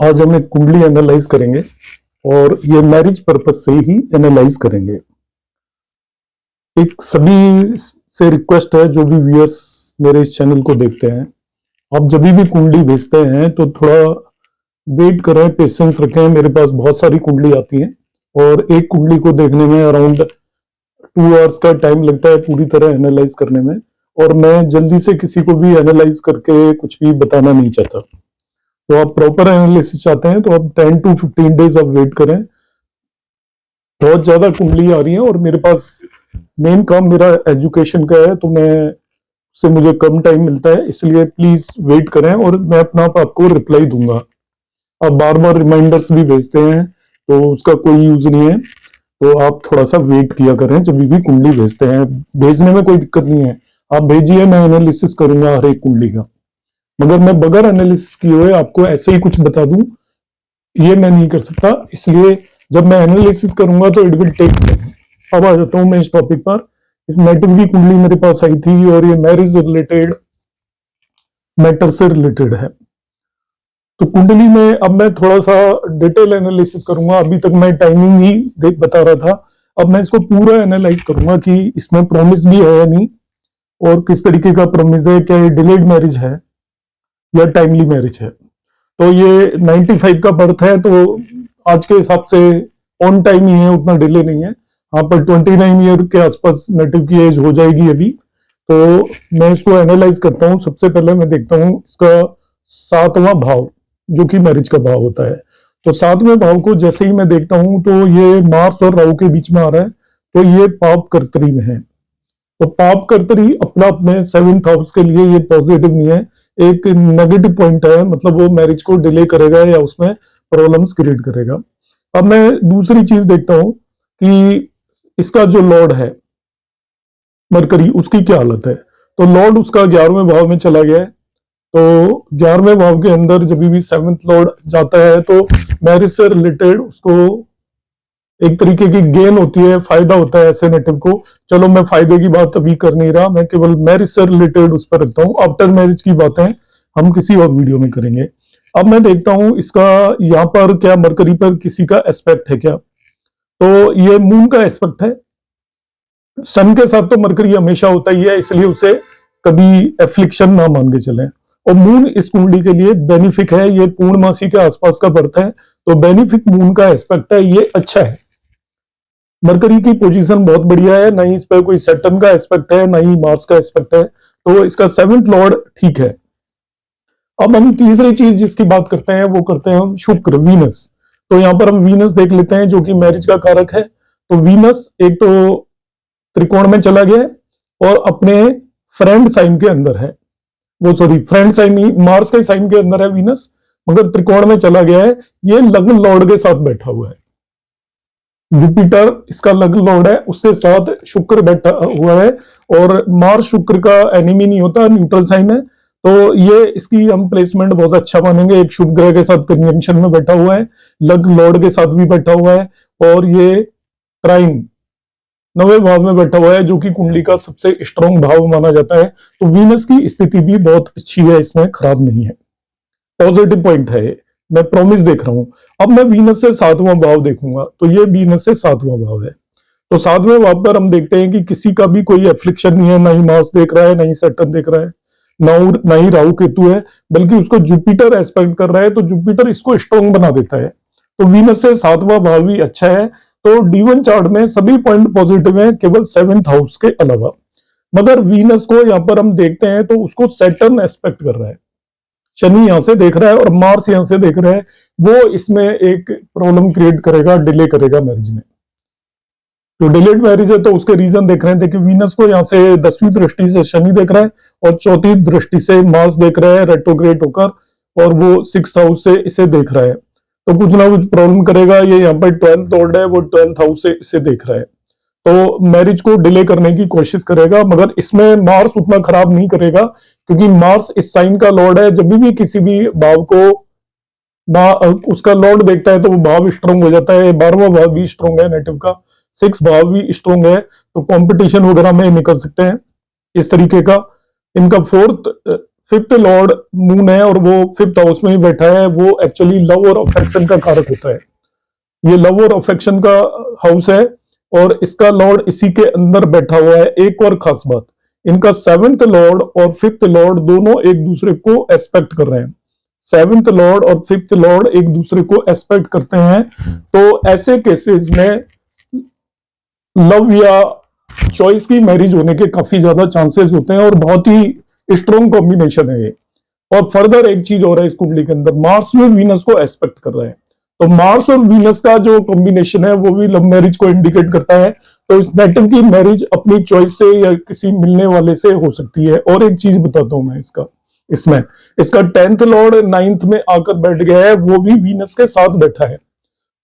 आज हम एक कुंडली एनालाइज करेंगे और ये मैरिज पर्पज से ही एनालाइज करेंगे। एक सभी से रिक्वेस्ट है, जो भी व्यूअर्स मेरे इस चैनल को देखते हैं, आप जब भी कुंडली भेजते हैं तो थोड़ा वेट करें, पेशेंस रखें। मेरे पास बहुत सारी कुंडली आती है और एक कुंडली को देखने में अराउंड 2 आवर्स का टाइम लगता है पूरी तरह एनालाइज करने में, और मैं जल्दी से किसी को भी एनालाइज करके कुछ भी बताना नहीं चाहता। तो आप प्रॉपर एनालिसिस चाहते हैं तो आप 10 to 15 डेज आप वेट करें। बहुत ज्यादा कुंडली आ रही है और मेरे पास मेन काम मेरा एजुकेशन का है, तो मुझे कम टाइम मिलता है, इसलिए प्लीज वेट करें और मैं अपना आपको रिप्लाई दूंगा। आप बार बार रिमाइंडर्स भी भेजते हैं तो उसका कोई यूज नहीं है, तो आप थोड़ा सा वेट किया करें जब भी कुंडली भेजते हैं। भेजने में कोई दिक्कत नहीं है, आप भेजिए, मैं एनालिसिस करूंगा हर एक कुंडली का। मगर मैं बगैर एनालिसिस किए हुए आपको ऐसे ही कुछ बता दूं, ये मैं नहीं कर सकता। इसलिए जब मैं एनालिसिस करूंगा तो इट विल टेक टाइम। अब आ जाता हूं मैं इस टॉपिक पर। इस नेटिव की कुंडली मेरे पास आई थी और ये मैरिज रिलेटेड मैटर से रिलेटेड है। तो कुंडली में अब मैं थोड़ा सा डिटेल एनालिसिस करूंगा। अभी तक मैं टाइमिंग ही बता रहा था, अब मैं इसको पूरा एनालाइज करूंगा कि इसमें प्रॉमिस भी है या नहीं, और किस तरीके का प्रॉमिस है, क्या ये डिलेड मैरिज है या टाइमली मैरिज है। तो ये 95 का बर्थ है, तो आज के हिसाब से ऑन टाइम ही है, उतना डिले नहीं है। हाँ, पर 29 ईयर के आसपास नेटिव की एज हो जाएगी अभी। तो मैं इसको एनालाइज करता हूँ। सबसे पहले मैं देखता हूँ इसका 7वां भाव, जो कि मैरिज का भाव होता है। तो 7वें भाव को जैसे ही मैं देखता हूँ तो ये मार्स और राहु के बीच में आ रहा है, तो ये पाप कर्तरी में है। तो पाप कर्तरी अपना अपने 7th हाउस के लिए ये पॉजिटिव नहीं है, एक नेगेटिव पॉइंट है, मतलब वो मैरिज को डिले करेगा या उसमें प्रॉब्लम्स क्रिएट करेगा। अब मैं दूसरी चीज देखता हूं कि इसका जो लॉर्ड है मरकरी, उसकी क्या हालत है। तो लॉर्ड उसका 11वें भाव में चला गया है। तो 11वें भाव के अंदर जब भी 7th लॉर्ड जाता है तो मैरिज से रिलेटेड उसको एक तरीके की गेन होती है, फायदा होता है ऐसे नेटिव को। चलो, मैं फायदे की बात अभी कर नहीं रहा, मैं केवल मैरिज से रिलेटेड उस पर रखता हूँ। आफ्टर मैरिज की बातें हम किसी और वीडियो में करेंगे। अब मैं देखता हूँ इसका यहाँ पर क्या मरकरी पर किसी का एस्पेक्ट है क्या। तो ये मून का एस्पेक्ट है। सन के साथ तो मरकरी हमेशा होता ही है, इसलिए उसे कभी एफ्लिक्शन ना मान के चले। और मून इस कुंडली के लिए बेनिफिक है, ये पूर्णमासी के आसपास का बर्थ है, तो बेनिफिक मून का एस्पेक्ट है, ये अच्छा है। मरकरी की पोजीशन बहुत बढ़िया है, ना ही इस पर कोई सैटर्न का एस्पेक्ट है, ना ही मार्स का एस्पेक्ट है, तो इसका 7th लॉर्ड ठीक है। अब हम तीसरी चीज जिसकी बात करते हैं वो करते हैं हम शुक्र, वीनस। तो यहां पर हम वीनस देख लेते हैं, जो कि मैरिज का कारक है। तो वीनस एक तो त्रिकोण में चला गया और अपने फ्रेंड साइन के अंदर है, वो सॉरी फ्रेंड साइन नहीं, मार्स के साइन के अंदर है वीनस, मगर त्रिकोण में चला गया है। ये लग्न लॉर्ड के साथ बैठा हुआ है। जुपिटर इसका लग्न लॉर्ड है, उसके साथ शुक्र बैठा हुआ है, और मार्स शुक्र का एनिमी नहीं होता, न्यूट्रल साइन है। तो ये इसकी हम प्लेसमेंट बहुत अच्छा मानेंगे। एक शुभ ग्रह के साथ कंजंक्शन में बैठा हुआ है, लग्न लॉर्ड के साथ भी बैठा हुआ है, और ये ट्राइन 9वें भाव में बैठा हुआ है, जो कि कुंडली का सबसे स्ट्रॉन्ग भाव माना जाता है। तो वीनस की स्थिति भी बहुत अच्छी है, इसमें खराब नहीं है, पॉजिटिव पॉइंट है। मैं प्रॉमिस देख रहा हूं। अब मैं वीनस से 7वां भाव देखूंगा, तो ये वीनस से 7वां भाव है। तो 7वें भाव पर हम देखते हैं कि किसी का भी कोई एफ्लिक्शन नहीं है, ना ही मार्स देख रहा है, ना ही सैटर्न देख रहा है, ना ही राहु केतु है, बल्कि उसको जुपिटर एस्पेक्ट कर रहा है, तो जुपिटर इसको स्ट्रॉन्ग बना देता है। तो वीनस से 7वां भाव भी अच्छा है। तो D1 चार्ट में सभी पॉइंट पॉजिटिव है, केवल 7th हाउस के अलावा। मगर वीनस को यहां पर हम देखते हैं तो उसको सैटर्न एस्पेक्ट कर रहा है, शनि यहां से देख रहा है और मार्स यहां से देख रहा है। वो इसमें एक प्रॉब्लम क्रिएट करेगा, डिले करेगा मैरिज में। तो डिलेड मैरिज है तो उसके रीजन देख रहे हैं। देखिए, वीनस को यहां से 10वीं दृष्टि से शनि देख रहा है और 4थी दृष्टि से मार्स देख रहा है रेट्रोग्रेड होकर, और वो 6th हाउस से इसे देख रहा है। तो कुछ ना कुछ प्रॉब्लम करेगा। ये यहाँ पर 12th लॉर्ड है, वो 12th हाउस से इसे देख रहा है, तो मैरिज को डिले करने की कोशिश करेगा। मगर इसमें मार्स उतना खराब नहीं करेगा, क्योंकि मार्स इस साइन का लॉर्ड है। जब भी किसी भी भाव को उसका लॉर्ड देखता है तो वो भाव स्ट्रॉन्ग हो जाता है। 12वां भाव भी स्ट्रॉन्ग है नेटिव का, 6 भाव भी स्ट्रॉन्ग है, तो कंपटीशन वगैरह में निकल सकते हैं इस तरीके का। इनका फिफ्थ लॉर्ड मून है और वो फिफ्थ हाउस में ही बैठा है, वो एक्चुअली लव और अफेक्शन का कारक होता है। ये लव और अफेक्शन का हाउस है और इसका लॉर्ड इसी के अंदर बैठा हुआ है। एक और खास बात, इनका सेवेंथ लॉर्ड और फिफ्थ लॉर्ड दोनों एक दूसरे को एस्पेक्ट कर रहे हैं। सेवेंथ लॉर्ड और फिफ्थ लॉर्ड एक दूसरे को एस्पेक्ट करते हैं, तो ऐसे केसेस में लव या चॉइस की मैरिज होने के काफी ज्यादा चांसेस होते हैं और बहुत ही स्ट्रॉन्ग कॉम्बिनेशन है ये। और फर्दर एक चीज और है इस कुंडली के अंदर, मार्स में वीनस को एस्पेक्ट कर रहा है, तो मार्स और वीनस का जो कॉम्बिनेशन है वो भी लव मैरिज को इंडिकेट करता है। तो इस नेटिव की मैरिज अपनी चॉइस से या किसी मिलने वाले से हो सकती है। और एक चीज बताता हूं मैं इसमें इसका 10th लॉर्ड 9th में आकर बैठ गया है, वो भी वीनस के साथ बैठा है।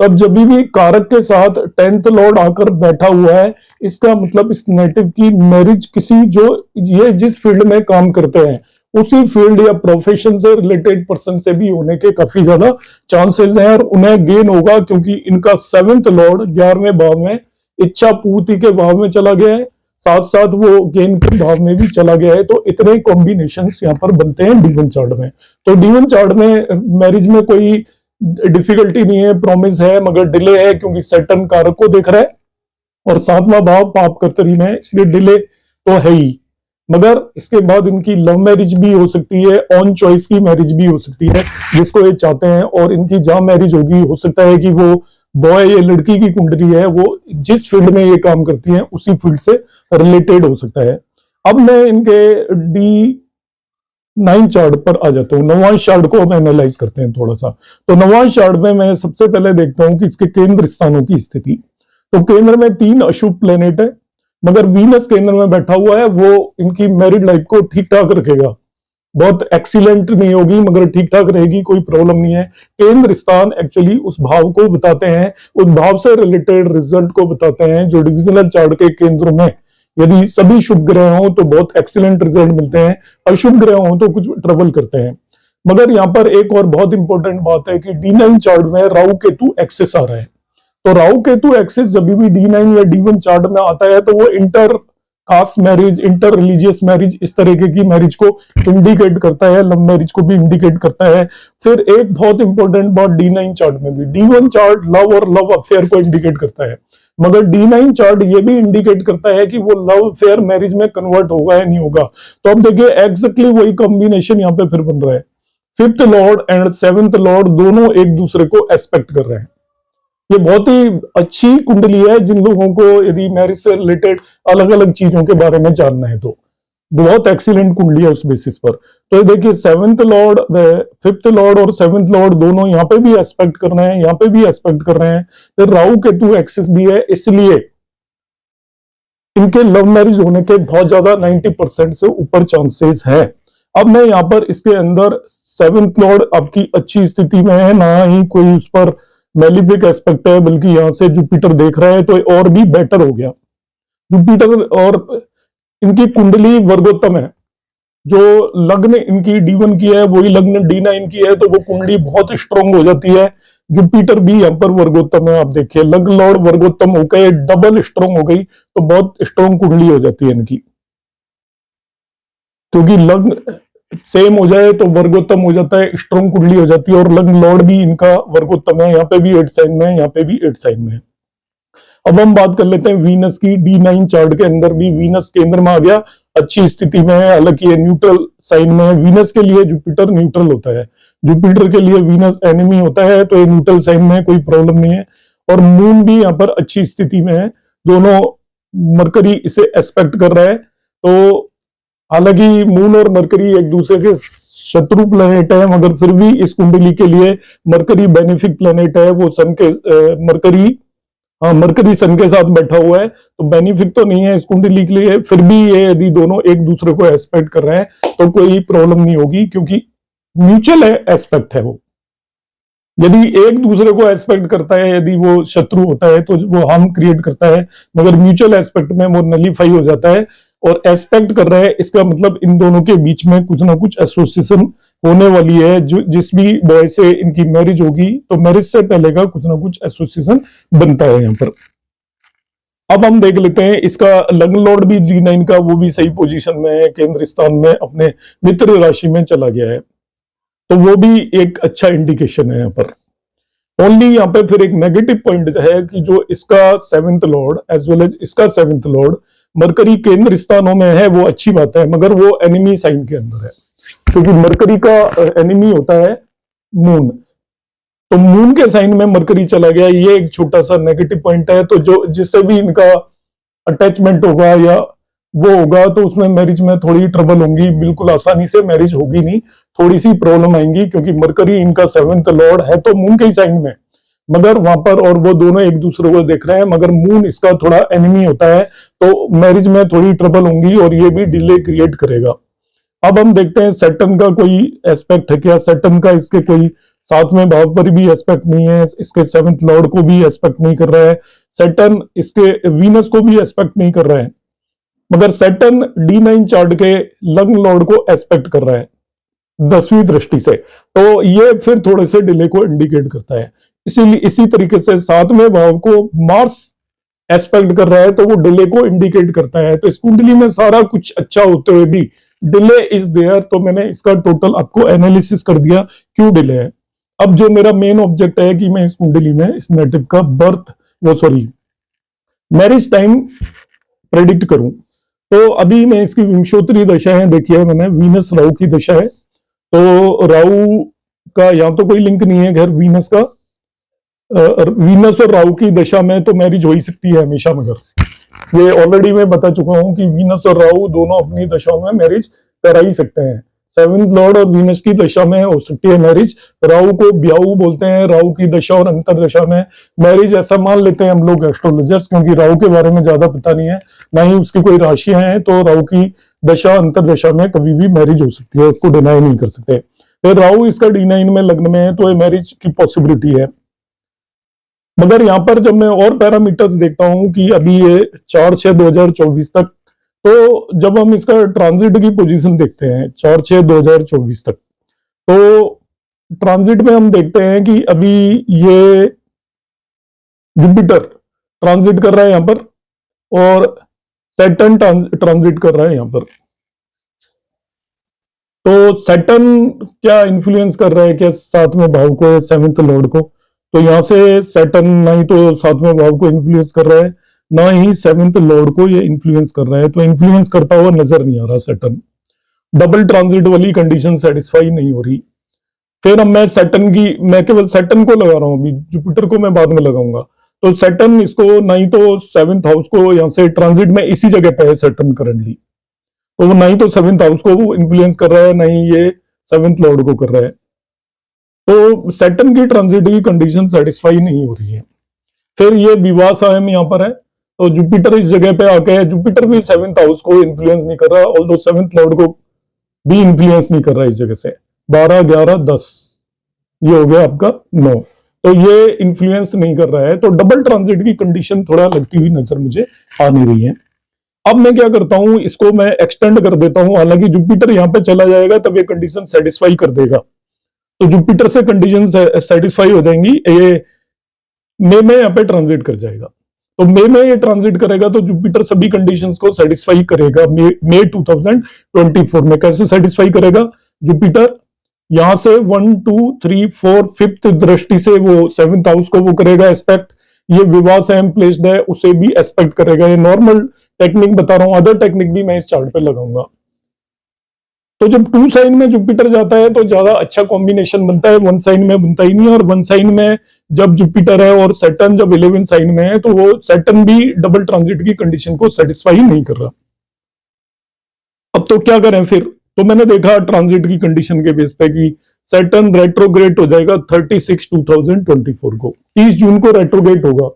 तब जब भी कारक के साथ 10th लॉर्ड आकर बैठा हुआ है, इसका मतलब इस नेटिव की मैरिज किसी जो ये जिस फील्ड में काम करते हैं उसी फील्ड या प्रोफेशन से रिलेटेड पर्सन से भी होने के काफी ज्यादा चांसेस हैं और उन्हें गेन होगा, क्योंकि इनका 7th लॉर्ड 11वें भाव में इच्छा पूर्ति के भाव में चला गया है, साथ साथ वो गेन के भाव में भी चला गया है। तो इतने कॉम्बिनेशंस यहाँ पर बनते हैं D1 चार्ट में। तो D1 चार्ट में मैरिज में कोई डिफिकल्टी नहीं है, प्रॉमिस है, मगर डिले है क्योंकि सैटर्न कारक को देख रहा है और 7वां भाव पाप कर्तरी में है, इसलिए डिले तो है ही। मगर इसके बाद इनकी लव मैरिज भी हो सकती है, ऑन चॉइस की मैरिज भी हो सकती है जिसको ये चाहते हैं। और इनकी जहां मैरिज होगी हो सकता है कि वो बॉय या लड़की की कुंडली है, वो जिस फील्ड में ये काम करती है उसी फील्ड से रिलेटेड हो सकता है। अब मैं इनके D9 चार्ट पर आ जाता हूँ। नवांश चार्ट को हम एनालाइज करते हैं थोड़ा सा। तो नवांश चार्ट में मैं सबसे पहले देखता हूँ कि इसके केंद्र स्थानों की स्थिति। तो केंद्र में 3 अशुभ प्लेनेट है, मगर वीनस केंद्र में बैठा हुआ है, वो इनकी मैरिड लाइफ को ठीक ठाक रखेगा। बहुत एक्सीलेंट नहीं होगी मगर ठीक ठाक रहेगी, कोई प्रॉब्लम नहीं है। केंद्र स्थान एक्चुअली उस भाव को बताते हैं, उस भाव से रिलेटेड रिजल्ट को बताते हैं। जो डिविजनल चार्ट के केंद्र में यदि सभी शुभ ग्रह हों तो बहुत एक्सीलेंट रिजल्ट मिलते हैं, अशुभ ग्रह हों तो कुछ ट्रबल करते हैं। मगर यहाँ पर एक और बहुत इंपॉर्टेंट बात है कि D9 चार्ट में राहु केतु एक्सेस आ रहा है। तो राहु केतु एक्सेस जब भी D9 या D1 चार्ट में आता है तो वो inter caste marriage, inter religious marriage, इस तरीके की मैरिज को इंडिकेट करता है, लव मैरिज को भी इंडिकेट करता है। फिर एक बहुत इंपॉर्टेंट बात D9 चार्ट में भी, D1 चार्ट लव और लव अफेयर को इंडिकेट करता है, मगर D9 चार्ट ये भी इंडिकेट करता है कि वो लव अफेयर मैरिज में कन्वर्ट होगा या नहीं होगा। तो अब देखिए एग्जैक्टली वही कॉम्बिनेशन यहाँ पे फिर बन रहा है। 5th Lord and 7th Lord दोनों एक दूसरे को एस्पेक्ट कर रहे हैं। ये बहुत ही अच्छी कुंडली है जिन लोगों को यदि मैरिज से रिलेटेड अलग अलग चीजों के बारे में जानना है, तो बहुत एक्सीलेंट कुंडली है उस बेसिस पर। तो ये देखिए 7th लॉर्ड, 5th लॉर्ड और 7th लॉर्ड दोनों यहाँ पे भी एस्पेक्ट कर रहे हैं, यहाँ पे भी एस्पेक्ट कर रहे हैं। फिर राहु केतु एक्सेस भी है, इसलिए इनके लव मैरिज होने के बहुत ज्यादा 90% से ऊपर चांसेस है। अब मैं यहाँ पर इसके अंदर 7th लॉर्ड आपकी अच्छी स्थिति में है, ना ही कोई उस पर मेलिफिक एस्पेक्ट है, बल्कि यहां से जुपिटर देख रहा है तो और भी बेटर हो गया जुपिटर। और इनकी कुंडली वर्गोत्तम है, जो लग्न इनकी D1 की है वही लग्न D9 की है, तो वो कुंडली बहुत स्ट्रांग हो जाती है। जुपिटर भी यहाँ पर वर्गोत्तम है, आप देखिए लग्न लॉर्ड वर्गोत्तम होकर डबल स्ट्रांग हो गई, तो बहुत स्ट्रांग कुंडली हो जाती है इनकी। क्योंकि लग्न सेम हो जाए तो वर्गोत्तम हो जाता है, स्ट्रॉन्ग कुंडली हो जाती है। और लग्न लॉर्ड भी इनका वर्गोत्तम है, यहाँ पे भी 8 साइन में है, यहाँ पे भी 8 साइन में है। अब हम बात कर लेते हैं वीनस की। D9 चार्ट के अंदर भी वीनस केंद्र में आ गया, अच्छी स्थिति में है, हालांकि ये न्यूट्रल साइन में है। वीनस के लिए जुपिटर न्यूट्रल होता है, जुपिटर के लिए वीनस एनिमी होता है, तो ये न्यूट्रल साइन में है, कोई प्रॉब्लम नहीं है। और मून भी यहाँ पर अच्छी स्थिति में है, दोनों मरकरी इसे एस्पेक्ट कर रहा है। तो हालांकि मून और मरकरी एक दूसरे के शत्रु प्लेनेट है, मगर फिर भी इस कुंडली के लिए मरकरी बेनिफिक प्लेनेट है। वो सन के मरकरी सन के साथ बैठा हुआ है, तो बेनिफिक तो नहीं है इस कुंडली के लिए। फिर भी ये यदि दोनों एक दूसरे को एस्पेक्ट कर रहे हैं तो कोई प्रॉब्लम नहीं होगी, क्योंकि म्यूचुअल एस्पेक्ट है। वो यदि एक दूसरे को एस्पेक्ट करता है, यदि वो शत्रु होता है तो वो हार्म क्रिएट करता है, मगर म्यूचुअल एस्पेक्ट में वो नलीफाई हो जाता है। और एस्पेक्ट कर रहे हैं इसका मतलब इन दोनों के बीच में कुछ ना कुछ एसोसिएशन होने वाली है। जो जिस भी बॉय से इनकी मैरिज होगी तो मैरिज से पहले का कुछ ना कुछ एसोसिएशन बनता है यहाँ पर। अब हम देख लेते हैं इसका लग्न लॉर्ड भी D9 का, वो भी सही पोजीशन में है, केंद्र स्थान में अपने मित्र राशि में चला गया है, तो वो भी एक अच्छा इंडिकेशन है यहाँ पर। ओनली यहाँ पे फिर एक नेगेटिव पॉइंट है कि जो इसका 7th Lord as well as इसका 7th लॉर्ड मरकरी केंद्र स्थानों में है, वो अच्छी बात है, मगर वो एनिमी साइन के अंदर है, क्योंकि मरकरी का एनिमी होता है मून, तो मून के साइन में मरकरी चला गया, ये एक छोटा सा नेगेटिव पॉइंट है। तो जो जिससे भी इनका अटैचमेंट होगा या वो होगा, तो उसमें मैरिज में थोड़ी ट्रबल होंगी, बिल्कुल आसानी से मैरिज होगी नहीं, थोड़ी सी प्रॉब्लम आएंगी, क्योंकि मरकरी इनका 7th लॉर्ड है तो मून के ही साइन में, मगर वहां पर, और वो दोनों एक दूसरे को देख रहे हैं, मगर मून इसका थोड़ा एनिमी होता है, तो मैरिज में थोड़ी ट्रबल होंगी और ये भी डिले क्रिएट करेगा। अब हम देखते हैं सैटर्न का कोई एस्पेक्ट है क्या। सैटर्न का इसके कोई 7वें भाव पर भी एस्पेक्ट नहीं है, इसके 7th लॉर्ड को भी एस्पेक्ट नहीं कर रहा है, सैटर्न इसके वीनस को भी एस्पेक्ट नहीं कर रहा है, मगर सैटर्न D9 चार्ट के लग्न लॉर्ड को एस्पेक्ट कर रहा है 10वीं दृष्टि से, तो ये फिर थोड़े से डिले को इंडिकेट करता है। इसीलिए इसी तरीके से 7वें भाव को मार्स एस्पेक्ट कर रहा है, तो वो डिले को इंडिकेट करता है। तो इस कुंडली में सारा कुछ अच्छा होते हुए भी डिले इज देयर, तो मैंने इसका टोटल आपको एनालिसिस कर दिया क्यों डिले है। अब जो मेरा मेन ऑब्जेक्ट है कि मैं इस कुंडली में इस नेटिव का मैरिज टाइम प्रेडिक्ट करूं, तो अभी मैं इसकी विंशोत्तरी दशा है, देखिए मैंने वीनस राहु की दशा है, तो राहु का यहाँ तो कोई लिंक नहीं है, घर वीनस का, वीनस और राहु की दशा में तो मैरिज हो ही सकती है हमेशा, मगर ये ऑलरेडी मैं बता चुका हूं कि वीनस और राहु दोनों अपनी दशाओं में मैरिज करा ही सकते हैं। 7th लॉर्ड और वीनस की दशा में हो सकती है मैरिज, राहु को ब्याहु बोलते हैं, राहु की दशा और अंतर दशा में मैरिज ऐसा मान लेते हैं हम लोग एस्ट्रोलॉजर्स, क्योंकि राहु के बारे में ज्यादा पता नहीं है, ना ही उसकी कोई राशियां हैं, तो राहु की दशा अंतर दशा में कभी भी मैरिज हो सकती है, उसको डिनाई नहीं कर सकते। फिर राहु इसका D9 में लग्न में है, तो ये मैरिज की पॉसिबिलिटी है। मगर यहाँ पर जब मैं और पैरामीटर्स देखता हूं कि अभी ये 4/6/2024 तक, तो जब हम इसका ट्रांजिट की पोजीशन देखते हैं 4/6/2024 तक, तो ट्रांजिट में हम देखते हैं कि अभी ये जुपिटर ट्रांजिट कर रहा है यहां पर, और सैटर्न ट्रांजिट कर रहा है यहां पर। तो सैटर्न क्या इन्फ्लुएंस कर रहा है क्या 7वें भाव को, 7th लॉर्ड को, तो यहां से सैटर्न ना ही तो 7वें भाव को इन्फ्लुएंस कर रहा है, ना ही 7th लॉर्ड को ये इन्फ्लुएंस कर रहा है, तो इन्फ्लुएंस करता हुआ नजर नहीं आ रहा सैटर्न। डबल ट्रांजिट वाली कंडीशन सेटिस्फाई नहीं हो रही। फिर अब मैं केवल सैटर्न को लगा रहा हूं, अभी जुपिटर को मैं बाद में लगाऊंगा। तो सैटर्न इसको ना ही तो 7th हाउस को यहाँ से ट्रांजिट में इसी जगह पे है सैटर्न करंटली, तो वो ना ही तो 7th हाउस को इन्फ्लुएंस कर रहा है, ना ही ये 7th लॉर्ड को कर रहा है, तो सैटर्न की ट्रांजिट की कंडीशन सेटिस्फाई नहीं हो रही है। फिर ये विवाह सायम यहाँ पर है, तो जुपिटर इस जगह पे आके है, जुपिटर भी 7th हाउस को इन्फ्लुएंस नहीं कर रहा, ऑल्दो 7th लॉर्ड को भी इन्फ्लुएंस नहीं कर रहा इस जगह से। 12, 11, 10 ये हो गया आपका 9, तो ये इन्फ्लुएंस नहीं कर रहा है, तो डबल ट्रांजिट की कंडीशन थोड़ा लगती हुई नजर मुझे आ नहीं रही है। अब मैं क्या करता हूं, इसको मैं एक्सटेंड कर देता हूं, हालांकि जुपिटर यहां पे चला जाएगा तब ये कंडीशन सेटिस्फाई कर देगा, तो जुपिटर से कंडीशन सेटिस्फाई हो जाएंगी, ये मई में यहाँ पे ट्रांजिट कर जाएगा, तो मई में ये ट्रांजिट करेगा, तो जुपिटर सभी कंडीशंस को सेटिस्फाई करेगा मई 2024 में। कैसे सेटिस्फाई करेगा, जुपिटर यहां से 1, 2, 3, 4, 5th दृष्टि से वो 7th हाउस को वो करेगा एस्पेक्ट, ये विवाह सेम प्लेस्ड है उसे भी एस्पेक्ट करेगा। ये नॉर्मल टेक्निक बता रहा हूं, अदर टेक्निक भी मैं इस चार्ट पे लगाऊंगा। तो जब 2 साइन में जुपिटर जाता है तो ज्यादा अच्छा कॉम्बिनेशन बनता है, 1 साइन में बनता ही नहीं, और 1 साइन में जब जुपिटर है और सैटर्न जब 11 साइन में है, तो वो सैटर्न भी डबल ट्रांजिट की कंडीशन को सेटिस्फाई नहीं कर रहा। अब तो क्या करें फिर, तो मैंने देखा ट्रांजिट की कंडीशन के बेस पे कि सैटर्न रेट्रोग्रेड हो जाएगा 36/2024 को, 30 जून को रेट्रोग्रेड होगा।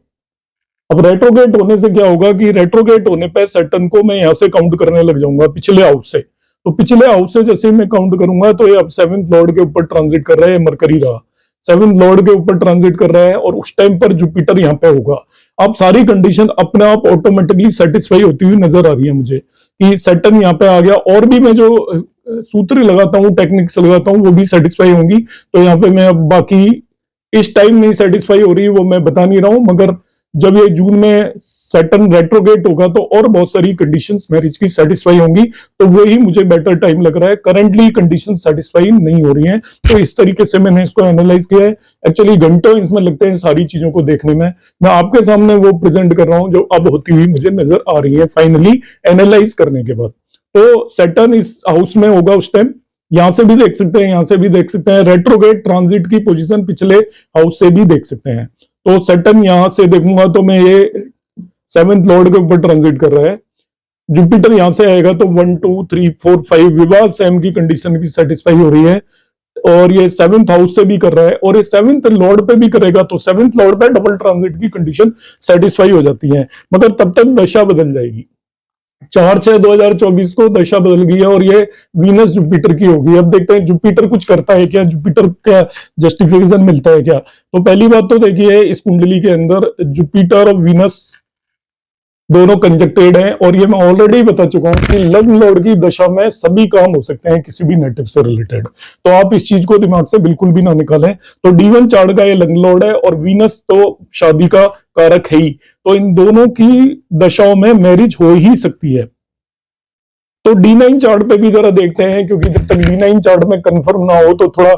अब रेट्रोग्रेड होने से क्या होगा कि रेट्रोग्रेड होने पे सैटर्न को मैं यहां से काउंट करने लग जाऊंगा पिछले हाउस से, तो पिछले हाउस से जैसे मैं काउंट करूंगा, तो ये अब 7th लॉर्ड के ऊपर ट्रांजिट कर रहा है, मरकरी रहा 7th लॉर्ड के ऊपर ट्रांजिट कर रहा है, और उस टाइम पर जुपिटर यहाँ पे होगा। अब सारी कंडीशन अपने आप ऑटोमेटिकली सेटिस्फाई होती हुई नजर आ रही है मुझे कि सैटर्न यहाँ पे आ गया, और भी मैं जो सूत्र लगाता हूँ, टेक्निक्स लगाता हूँ, वो भी सेटिस्फाई होंगी। तो यहाँ पे मैं अब बाकी इस टाइम नहीं सेटिस्फाई हो रही, वो मैं बता नहीं रहा हूं, मगर जब ये जून में सैटर्न रेट्रोगेट होगा तो और बहुत सारी कंडीशंस मैरिज की सेटिस्फाई होंगी, तो वही मुझे बेटर टाइम लग रहा है। करंटली कंडीशन सेटिस्फाई नहीं हो रही हैं, तो इस तरीके से मैंने इसको एनालाइज किया है। एक्चुअली घंटों इसमें लगते हैं सारी चीजों को देखने में, मैं आपके सामने वो प्रेजेंट कर रहा हूं जो अब होती हुई मुझे नजर आ रही है फाइनली एनालाइज करने के बाद। तो सैटर्न इस हाउस में होगा उस टाइम, यहां से भी देख सकते हैं, यहां से भी देख सकते हैं, रेट्रोगेट ट्रांजिट की पोजीशन पिछले हाउस से भी देख सकते हैं। तो सैटर्न यहां से देखूंगा तो मैं ये 7th लॉर्ड के ऊपर ट्रांजिट कर रहा है। जुपिटर यहां से आएगा तो 1 2 3 4 5 विवाह सेम की कंडीशन भी सेटिस्फाई हो रही है, और ये 7th हाउस से भी कर रहा है, और ये 7th लॉर्ड पे भी करेगा, तो 7th लॉर्ड पे डबल ट्रांजिट की कंडीशन सेटिस्फाई हो जाती है। मगर तब तक दशा बदल जाएगी। 4/6/2024 को दशा बदल गई है और ये वीनस जुपिटर की होगी। अब देखते हैं जुपिटर कुछ करता है क्या, जुपिटर क्या जस्टिफिकेशन मिलता है क्या। तो पहली बात तो देखिए, इस कुंडली के अंदर जुपिटर और वीनस दोनों कंजक्टेड हैं, और ये मैं ऑलरेडी बता चुका हूं कि लग्न लॉर्ड की दशा में सभी काम हो सकते हैं किसी भी नेटिव से रिलेटेड, तो आप इस चीज को दिमाग से बिल्कुल भी ना निकालें। तो D1 चार्ट का ये लग्न लॉर्ड है, और वीनस तो शादी का कारक है ही, तो इन दोनों की दशाओं में मैरिज हो ही सकती है। तो D9 चार्ट पे भी जरा देखते हैं, क्योंकि जब तक D9 चार्ट में कंफर्म ना हो तो थोड़ा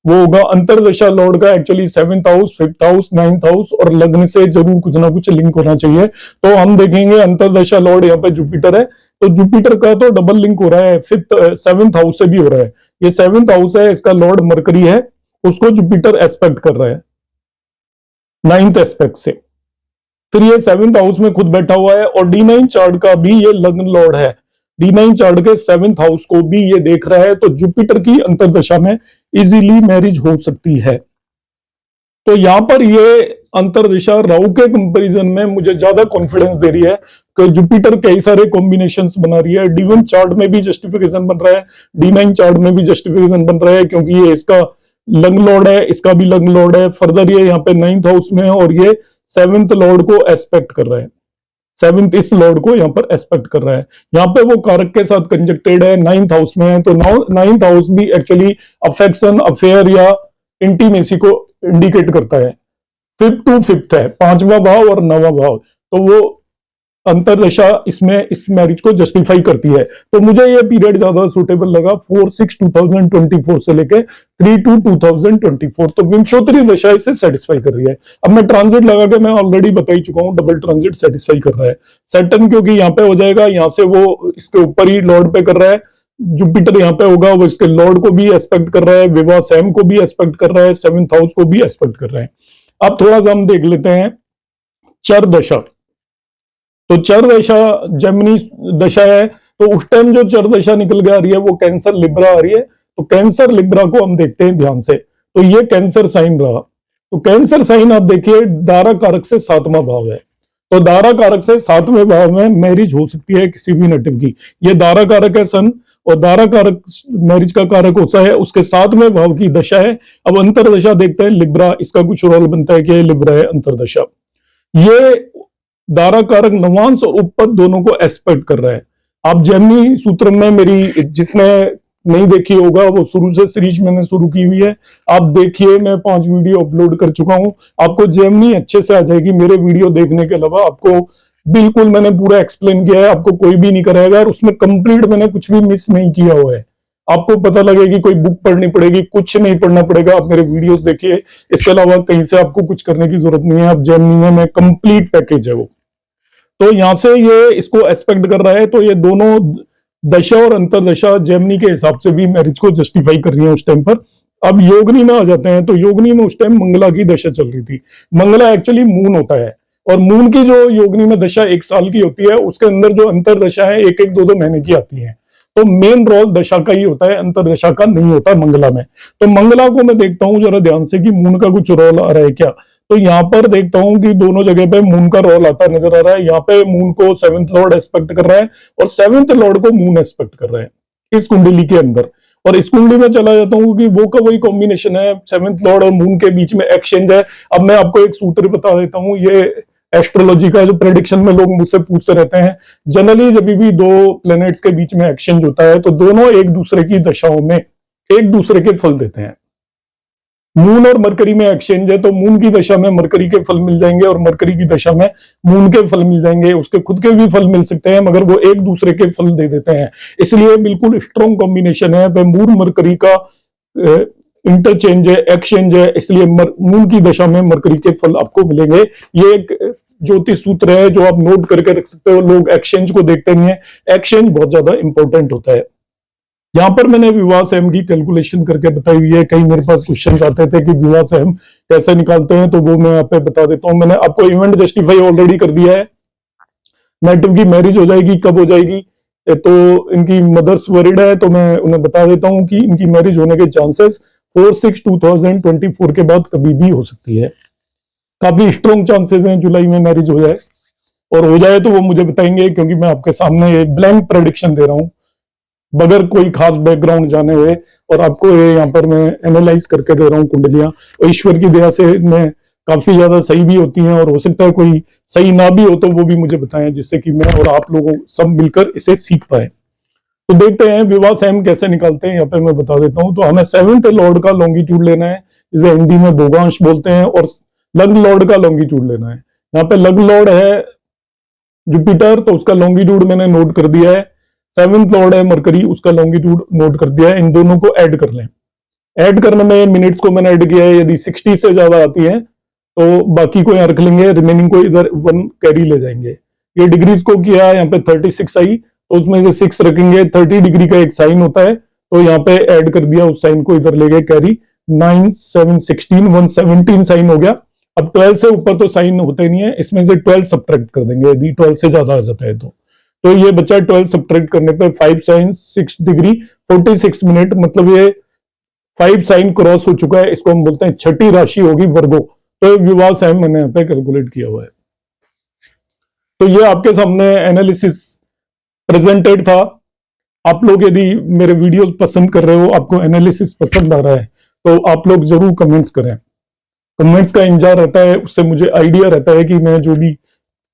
वो होगा। अंतरदशा लॉर्ड का actually 7th house, 5th house, 9th house और लग्न से जरूर कुछ ना कुछ लिंक होना चाहिए। तो हम देखेंगे अंतरदशा लॉर्ड यहाँ पे जुपिटर है, तो जुपिटर का तो डबल लिंक हो रहा है, 7th हाउस से भी हो रहा है। ये 7th हाउस है, इसका लॉर्ड मरकरी है, उसको जुपिटर एस्पेक्ट कर रहा है 9th एस्पेक्ट से। फिर ये 7th हाउस में खुद बैठा हुआ है, और D9 चार्ट का भी ये लग्न लॉर्ड है, D9 चार्ट के 7th हाउस को भी ये देख रहा है, तो जुपिटर की अंतरदशा में इजीली मैरिज हो सकती है। तो यहां पर ये अंतरदशा राहु के कंपैरिजन में मुझे ज्यादा कॉन्फिडेंस दे रही है कि जुपिटर कई सारे कॉम्बिनेशंस बना रही है। D1 चार्ट में भी जस्टिफिकेशन बन रहा है, D9 चार्ट में भी जस्टिफिकेशन बन रहा है, क्योंकि ये इसका लग्न लॉर्ड है, इसका भी लग्न लॉर्ड है। फर्दर ये यहाँ पे 9th हाउस में है, और ये 7th लॉर्ड को एस्पेक्ट कर रहा है, 7th इस लॉर्ड को यहाँ पर एस्पेक्ट कर रहा है। यहाँ पे वो कारक के साथ कंजक्टेड है, 9th हाउस में है, तो 9th हाउस भी एक्चुअली अफेक्शन, अफेयर या इंटीमेसी को इंडिकेट करता है। 5th to 5th है, 5वां भाव और 9वां भाव, तो वो अंतरदशा इसमें इस मैरिज को जस्टिफाई करती है। तो मुझे ये पीरियड ज्यादा सुटेबल लगा 4/6/2024 से लेके 3/2/2024, तो विंशोत्तरी दशा इसे सेटिस्फाई कर रही है। अब मैं ट्रांजिट लगा के मैं ऑलरेडी बता ही चुका हूं, डबल ट्रांजिट सेटिस्फाई कर रहा है। सैटर्न क्योंकि यहाँ पे हो जाएगा, यहाँ से वो इसके ऊपर ही लॉर्ड पे कर रहा है, जुपिटर यहाँ पे होगा, वो इसके लॉर्ड को भी एस्पेक्ट कर रहा है, विवाह सैम को भी एस्पेक्ट कर रहा है, 7th हाउस को भी एस्पेक्ट कर रहा है। अब थोड़ा सा हम देख लेते हैं चर दशा। तो चर दशा जेमिनी दशा है, तो उस टाइम जो चर दशा निकल के आ रही है वो कैंसर लिब्रा आ रही है। तो कैंसर लिब्रा को हम देखते हैं ध्यान से, तो ये कैंसर साइन रहा। तो कैंसर साइन आप देखिए दारा कारक से 7वां भाव है, तो दारा कारक से 7वें भाव में मैरिज हो सकती है किसी भी नेटिव की। ये दारा कारक है सन, और दारा कारक मैरिज का कारक होता है, उसके 7वें भाव की दशा है। अब अंतरदशा देखते हैं लिब्रा, इसका कुछ रोल बनता है कि लिब्रा है अंतरदशा। ये दारा कारक नवांश और उपपद दोनों को एस्पेक्ट कर रहा है। आप जेमिनी सूत्र में, मेरी जिसने नहीं देखी होगा वो शुरू से सीरीज मैंने शुरू की हुई है, आप देखिए, मैं 5 वीडियो अपलोड कर चुका हूं, आपको जेमिनी अच्छे से आ जाएगी। मेरे वीडियो देखने के अलावा आपको बिल्कुल मैंने पूरा एक्सप्लेन किया है, आपको कोई भी नहीं कराएगा, और उसमें कंप्लीट मैंने कुछ भी मिस नहीं किया हुआ है। आपको पता लगेगी, कोई बुक पढ़नी पड़ेगी, कुछ नहीं पढ़ना पड़ेगा, आप मेरे वीडियोस देखिए। इसके अलावा कहीं से आपको कुछ करने की जरूरत नहीं है, आप जेमिनी में कंप्लीट पैकेज है वो। तो यहां से ये इसको एस्पेक्ट कर रहा है, तो ये दोनों दशा और अंतरदशा जेमिनी के हिसाब से भी मैरिज को जस्टिफाई कर रही है उस टाइम पर। अब योगनी में आ जाते हैं, तो योगनी में उस टाइम मंगला की दशा चल रही थी। मंगला एक्चुअली मून होता है, और मून की जो योगनी में दशा 1 साल की होती है, उसके अंदर जो अंतरदशा है 1-1, 2-2 महीने की आती है। तो मेन रोल दशा का ही होता है, अंतरदशा का नहीं होता मंगला में। तो मंगला को मैं देखता हूं जरा ध्यान से कि मून का कुछ रोल आ रहा है क्या। तो यहाँ पर देखता हूं कि दोनों जगह पे मून का रोल आता नजर आ रहा है। यहाँ पे मून को 7th लॉर्ड एस्पेक्ट कर रहा है, और 7th लॉर्ड को मून एस्पेक्ट कर रहा है इस कुंडली के अंदर। और इस कुंडली में चला जाता हूँ कि वो का वही कॉम्बिनेशन है, 7th लॉर्ड और मून के बीच में एक्सचेंज है। अब मैं आपको एक सूत्र बता देता हूँ, ये एस्ट्रोलॉजी का जो प्रेडिक्शन में लोग मुझसे पूछते रहते हैं, जनरली जब भी 2 प्लैनेट्स के बीच में एक्सचेंज होता है तो दोनों एक दूसरे की दशाओं में एक दूसरे के फल देते हैं। मून और मरकरी में एक्सचेंज है, तो मून की दशा में मरकरी के फल मिल जाएंगे और मरकरी की दशा में मून के फल मिल जाएंगे। उसके खुद के भी फल मिल सकते हैं, मगर वो एक दूसरे के फल दे देते हैं, इसलिए बिल्कुल स्ट्रॉन्ग कॉम्बिनेशन है। मून मरकरी का इंटरचेंज है, एक्सचेंज है, इसलिए मून की दशा में मरकरी के फल आपको मिलेंगे। ये एक ज्योतिष सूत्र है जो आप नोट करके रख सकते हो। लोग एक्सचेंज को देखते नहीं है, एक्सचेंज बहुत ज्यादा इंपॉर्टेंट होता है। यहाँ पर मैंने विवाह सहम की कैलकुलेशन करके बताई हुई है। कई मेरे पास क्वेश्चंस आते थे कि विवाह सहम कैसे निकालते हैं, तो वो मैं आप पे बता देता हूँ। मैंने आपको इवेंट जस्टिफाई ऑलरेडी कर दिया है। नेटिव की मैरिज हो जाएगी, कब हो जाएगी, तो इनकी मदर्स वरिड है, तो मैं उन्हें बता देता हूँ कि इनकी मैरिज होने के चांसेस 4/6/2024 के बाद कभी भी हो सकती है। काफी स्ट्रॉन्ग चांसेस हैं जुलाई में मैरिज हो जाए, और हो जाए तो वो मुझे बताएंगे, क्योंकि मैं आपके सामने ब्लैंक प्रेडिक्शन दे रहा हूँ बगैर कोई खास बैकग्राउंड जाने हुए, और आपको ये यहाँ पर मैं एनालाइज करके दे रहा हूँ कुंडलियां। और ईश्वर की दया से मैं काफी ज्यादा सही भी होती हैं, और हो सकता है कोई सही ना भी हो तो वो भी मुझे बताएं, जिससे कि मैं और आप लोगों सब मिलकर इसे सीख पाए। तो देखते हैं विवाह सहम कैसे निकालते हैं, यहाँ पे मैं बता देता हूँ। तो हमें 7th लॉर्ड का लॉन्गिट्यूड लेना है, जिसे हिंदी में भोगांश बोलते हैं, और लग्न लॉर्ड का लॉन्गिट्यूड लेना है। यहाँ पे लग्न लॉर्ड है जुपिटर, तो उसका लॉन्गिट्यूड मैंने नोट कर दिया है। 7th लॉर्ड है मरकरी, उसका लॉन्गिट्यूड नोट कर दिया है। इन दोनों को ऐड कर लें। ऐड करने में मिनट्स को मैंने ऐड किया है, यदि 60 से ज्यादा आती है तो बाकी को यहाँ रख लेंगे, रिमेनिंग को इधर 1 कैरी ले जाएंगे। ये डिग्रीज को किया, यहाँ पे 36 आई, तो उसमें से 6 रखेंगे। 30 डिग्री का एक साइन होता है, तो यहाँ पे ऐड कर दिया, उस साइन को इधर ले गए कैरी। 9 7 16 117 साइन हो गया। अब 12 से ऊपर तो साइन होते नहीं है, इसमें से 12 सब्ट्रैक्ट कर देंगे यदि 12 से ज्यादा आ जाता है तो ये बच्चा 12 सब्ट्रैक्ट करने पर 5 साइन 6 डिग्री 46 मिनट, मतलब ये 5 साइन क्रॉस हो चुका है। इसको हम बोलते हैं छठी राशि होगी वर्गो। तो विवाह सहम मैंने यहाँ पे कैलकुलेट किया हुआ है। तो ये आपके सामने एनालिसिस प्रेजेंटेड था। आप लोग यदि मेरे वीडियोस पसंद कर रहे हो, आपको एनालिसिस पसंद आ रहा है, तो आप लोग जरूर कमेंट्स करें। कमेंट्स का इंतजार रहता है, उससे मुझे आइडिया रहता है कि मैं जो भी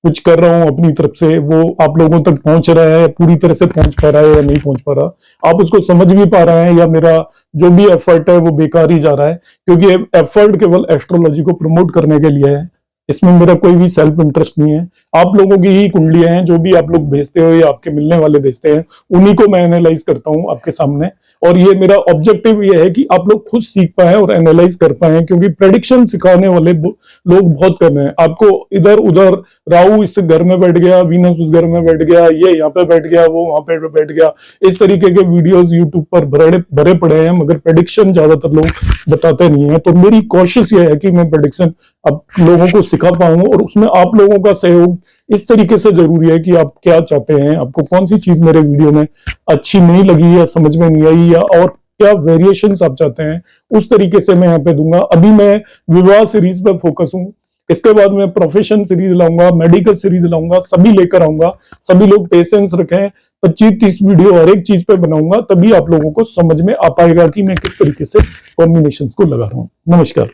कुछ कर रहा हूं अपनी तरफ से वो आप लोगों तक पहुंच रहा है, पूरी तरह से पहुंच पा रहा है या नहीं पहुंच पा रहा, आप उसको समझ भी पा रहे हैं, या मेरा जो भी एफर्ट है वो बेकार ही जा रहा है। क्योंकि एफर्ट केवल एस्ट्रोलॉजी को प्रमोट करने के लिए है, इसमें मेरा कोई भी सेल्फ इंटरेस्ट नहीं है। आप लोगों की ही कुंडलियां हैं, जो भी आप लोग भेजते हो या आपके मिलने वाले भेजते हैं, उन्हीं को मैं एनालाइज करता हूं आपके सामने। और ये मेरा ऑब्जेक्टिव ये है कि आप लोग खुद सीख पाए और एनालाइज कर पाए, क्योंकि प्रेडिक्शन सिखाने वाले लोग बहुत कम हैं। आपको इधर उधर राहु इस घर में बैठ गया, वीनस उस घर में बैठ गया, ये यहाँ पे बैठ गया, वो वहां पे बैठ गया, इस तरीके के वीडियोस यूट्यूब पर भरे पड़े हैं, मगर प्रेडिक्शन ज्यादातर लोग बताते नहीं है। तो मेरी कोशिश ये है कि मैं प्रेडिक्शन अब लोगों को सिखा पाऊं, और उसमें आप लोगों का सहयोग इस तरीके से जरूरी है कि आप क्या चाहते हैं, आपको कौन सी चीज मेरे वीडियो में अच्छी नहीं लगी या समझ में नहीं आई, या और क्या वेरिएशंस आप चाहते हैं, उस तरीके से मैं यहाँ पे दूंगा। अभी मैं विवाह सीरीज पे फोकस हूँ, इसके बाद मैं प्रोफेशन सीरीज लाऊंगा, मेडिकल सीरीज लाऊंगा, सभी लेकर आऊंगा। सभी लोग पेशेंस रखें, 25-30 वीडियो हर एक चीज पे बनाऊंगा, तभी आप लोगों को समझ में आ पाएगा कि मैं किस तरीके से कॉम्बिनेशन को लगा रहा हूँ। नमस्कार।